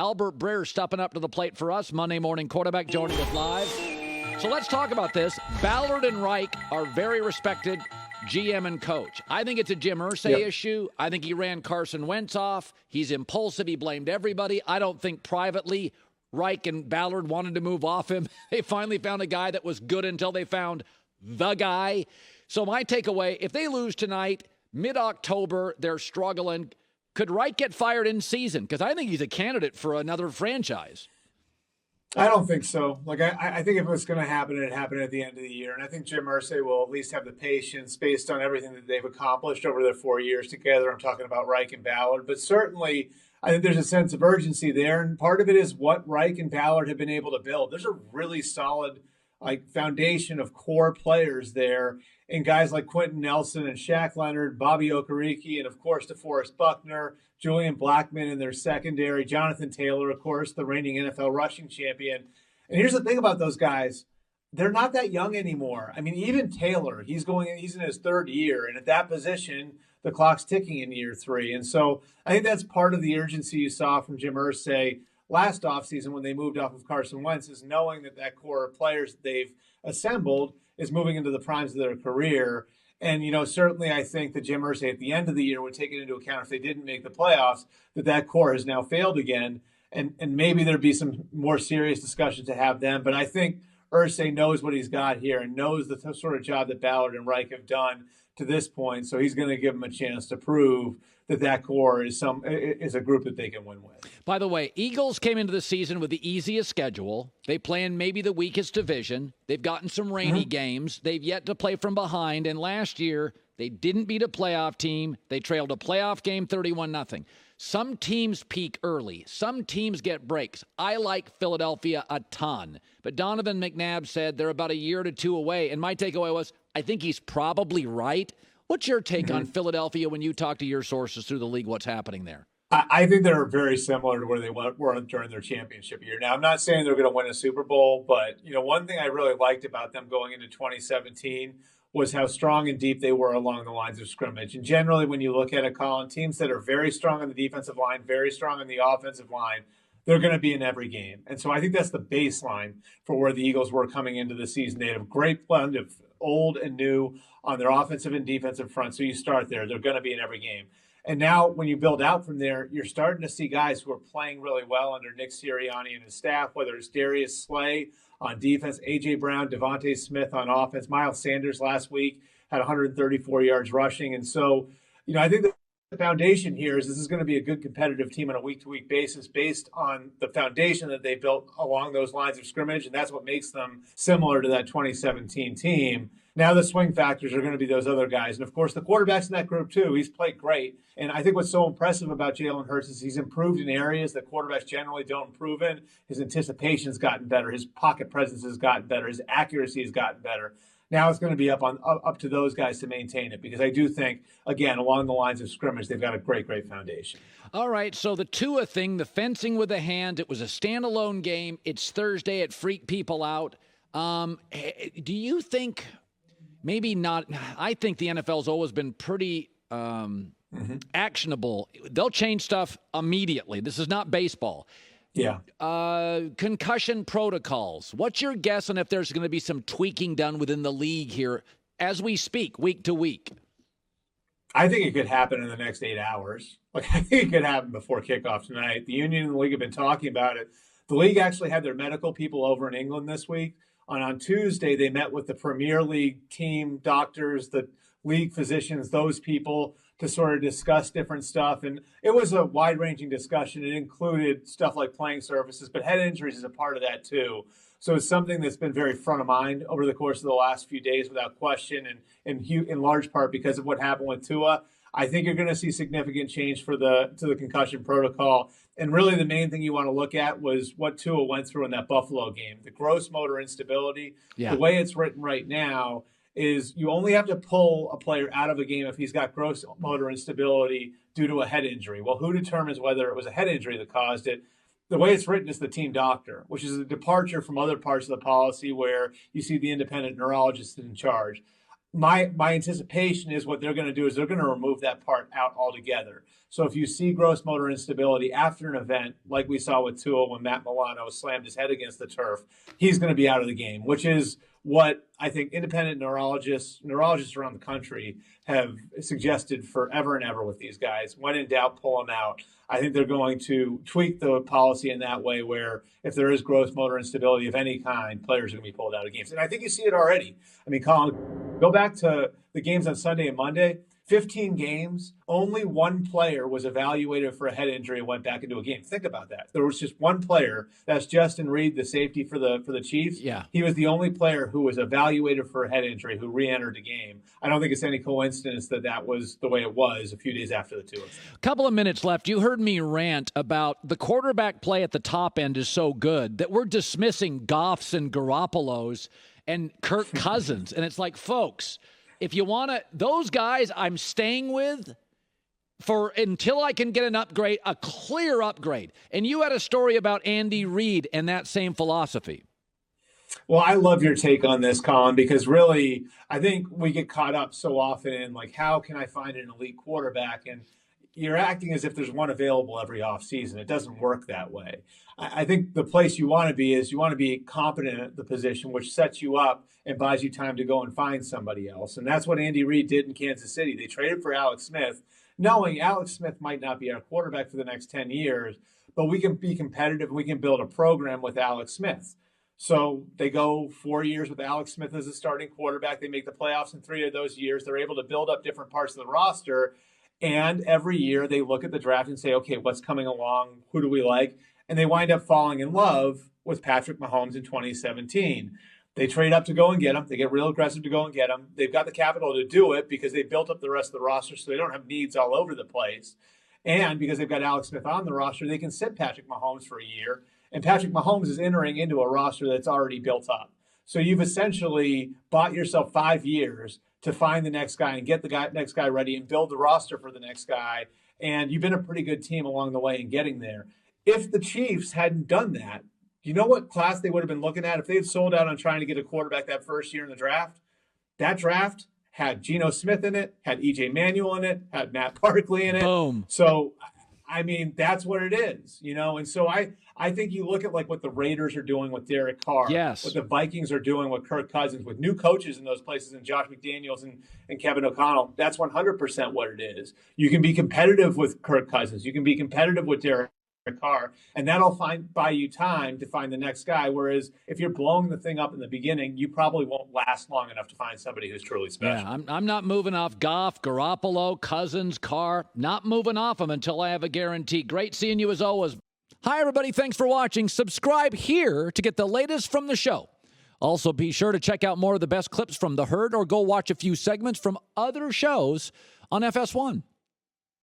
Albert Breer stepping up to the plate for us. Monday Morning Quarterback joining us live. So let's talk about this. Ballard and Reich are very respected GM and coach. I think it's a Jim Irsay issue. I think he ran Carson Wentz off. He's impulsive. He blamed everybody. I don't think privately Reich and Ballard wanted to move off him. They finally found a guy that was good until they found the guy. So my takeaway, if they lose tonight, mid-October, they're struggling. Could Reich get fired in season? Because I think he's a candidate for another franchise. I don't think so. I think if it was going to happen, it'd happen at the end of the year. And I think Jim Irsay will at least have the patience based on everything that they've accomplished over their 4 years together. I'm talking about Reich and Ballard. But certainly, I think there's a sense of urgency there. And part of it is what Reich and Ballard have been able to build. There's a really solid foundation of core players there. And guys like Quentin Nelson and Shaq Leonard, Bobby Okereke, and of course DeForest Buckner, Julian Blackmon in their secondary, Jonathan Taylor, of course, the reigning NFL rushing champion. And here's the thing about those guys. They're not that young anymore. I mean, even Taylor, he's in his third year. And at that position, the clock's ticking in year 3. And so I think that's part of the urgency you saw from Jim Irsay last offseason when they moved off of Carson Wentz, is knowing that core of players that they've assembled is moving into the primes of their career. And, certainly I think that Jim Irsay at the end of the year would take it into account if they didn't make the playoffs, that core has now failed again. And maybe there'd be some more serious discussion to have then. But I think Irsay knows what he's got here and knows the sort of job that Ballard and Reich have done to this point. So he's going to give them a chance to prove that core is a group that they can win with. By the way, Eagles came into the season with the easiest schedule. They play in maybe the weakest division. They've gotten some rainy games. They've yet to play from behind. And last year, they didn't beat a playoff team. They trailed a playoff game 31-0. Some teams peak early. Some teams get breaks. I like Philadelphia a ton. But Donovan McNabb said they're about a year to 2 away. And my takeaway was, I think he's probably right. What's your take on Philadelphia when you talk to your sources through the league? What's happening there? I think they're very similar to where they were during their championship year. Now, I'm not saying they're going to win a Super Bowl, but one thing I really liked about them going into 2017 was how strong and deep they were along the lines of scrimmage. And generally, when you look at it, Colin, teams that are very strong on the defensive line, very strong on the offensive line, they're going to be in every game. And so I think that's the baseline for where the Eagles were coming into the season. They had a great blend of old and new on their offensive and defensive front. So you start there. They're going to be in every game. And now when you build out from there, you're starting to see guys who are playing really well under Nick Sirianni and his staff, whether it's Darius Slay on defense, A.J. Brown, Devontae Smith on offense. Miles Sanders last week had 134 yards rushing. And so, I think the foundation here is this is going to be a good competitive team on a week-to-week basis based on the foundation that they built along those lines of scrimmage, and that's what makes them similar to that 2017 team. Now the swing factors are going to be those other guys. And, of course, the quarterback's in that group, too. He's played great. And I think what's so impressive about Jalen Hurts is he's improved in areas that quarterbacks generally don't improve in. His anticipation's gotten better. His pocket presence has gotten better. His accuracy has gotten better. Now it's going to be up to those guys to maintain it, because I do think, again, along the lines of scrimmage, they've got a great foundation. All right, so the Tua thing, the fencing with the hand, it was a standalone game. It's Thursday. It freaked people out. Do you think maybe not? I think the NFL's always been pretty actionable. They'll change stuff immediately. This is not baseball. Yeah. Concussion protocols. What's your guess on if there's going to be some tweaking done within the league here as we speak, week to week? I think it could happen in the next 8 hours. I think it could happen before kickoff tonight. The union and the league have been talking about it. The league actually had their medical people over in England this week. On Tuesday, they met with the Premier League team, doctors, the league physicians, those people, to sort of discuss different stuff. And it was a wide-ranging discussion. It included stuff like playing surfaces, but head injuries is a part of that too. So it's something that's been very front of mind over the course of the last few days without question, and in large part because of what happened with Tua. I think you're going to see significant change to the concussion protocol. And really the main thing you want to look at was what Tua went through in that Buffalo game, the gross motor instability. Yeah. The way it's written right now is you only have to pull a player out of a game if he's got gross motor instability due to a head injury. Well, who determines whether it was a head injury that caused it? The way it's written is the team doctor, which is a departure from other parts of the policy where you see the independent neurologist in charge. my anticipation is what they're going to do is they're going to remove that part out altogether. So if you see gross motor instability after an event, like we saw with Tua when Matt Milano slammed his head against the turf, he's going to be out of the game, which is what I think independent neurologists around the country have suggested forever and ever with these guys. When in doubt, pull them out. I think they're going to tweak the policy in that way where if there is gross motor instability of any kind, players are going to be pulled out of games. And I think you see it already. I mean, Colin, go back to the games on Sunday and Monday. 15 games, only one player was evaluated for a head injury and went back into a game. Think about that. There was just one player. That's Justin Reed, the safety for the Chiefs. Yeah. He was the only player who was evaluated for a head injury who re-entered the game. I don't think it's any coincidence that was the way it was a few days after the Tua thing. Couple of minutes left. You heard me rant about the quarterback play at the top end is so good that we're dismissing Goffs and Garoppolos and Kirk Cousins. And it's like, folks, if you want to, those guys I'm staying with for until I can get an upgrade, a clear upgrade. And you had a story about Andy Reid and that same philosophy. Well, I love your take on this, Colin, because really, I think we get caught up so often in like, how can I find an elite quarterback? And you're acting as if there's one available every offseason. It doesn't work that way. I think the place you want to be is you want to be competent at the position, which sets you up and buys you time to go and find somebody else. And that's what Andy Reid did in Kansas City. They traded for Alex Smith, knowing Alex Smith might not be our quarterback for the next 10 years, but we can be competitive. We can build a program with Alex Smith. So they go 4 years with Alex Smith as a starting quarterback. They make the playoffs in 3 of those years. They're able to build up different parts of the roster. And every year they look at the draft and say, okay, what's coming along? Who do we like? And they wind up falling in love with Patrick Mahomes in 2017. They trade up to go and get him. They get real aggressive to go and get him. They've got the capital to do it because they built up the rest of the roster so they don't have needs all over the place. And because they've got Alex Smith on the roster, they can sit Patrick Mahomes for a year. And Patrick Mahomes is entering into a roster that's already built up. So you've essentially bought yourself 5 years to find the next guy and get the next guy ready and build the roster for the next guy. And you've been a pretty good team along the way in getting there. If the Chiefs hadn't done that, you know what class they would have been looking at if they had sold out on trying to get a quarterback that first year in the draft? That draft had Geno Smith in it, had E.J. Manuel in it, had Matt Barkley in it. Boom. So, I mean, that's what it is, you know? And so I think you look at like what the Raiders are doing with Derek Carr, yes, what the Vikings are doing with Kirk Cousins, with new coaches in those places and Josh McDaniels and Kevin O'Connell. That's 100% what it is. You can be competitive with Kirk Cousins. You can be competitive with Derek Carr, and that'll buy you time to find the next guy. Whereas if you're blowing the thing up in the beginning, you probably won't last long enough to find somebody who's truly special. Yeah, I'm not moving off Goff, Garoppolo, Cousins, Carr. Not moving off them until I have a guarantee. Great seeing you as always. Hi, everybody. Thanks for watching. Subscribe here to get the latest from the show. Also, be sure to check out more of the best clips from The Herd or go watch a few segments from other shows on FS1.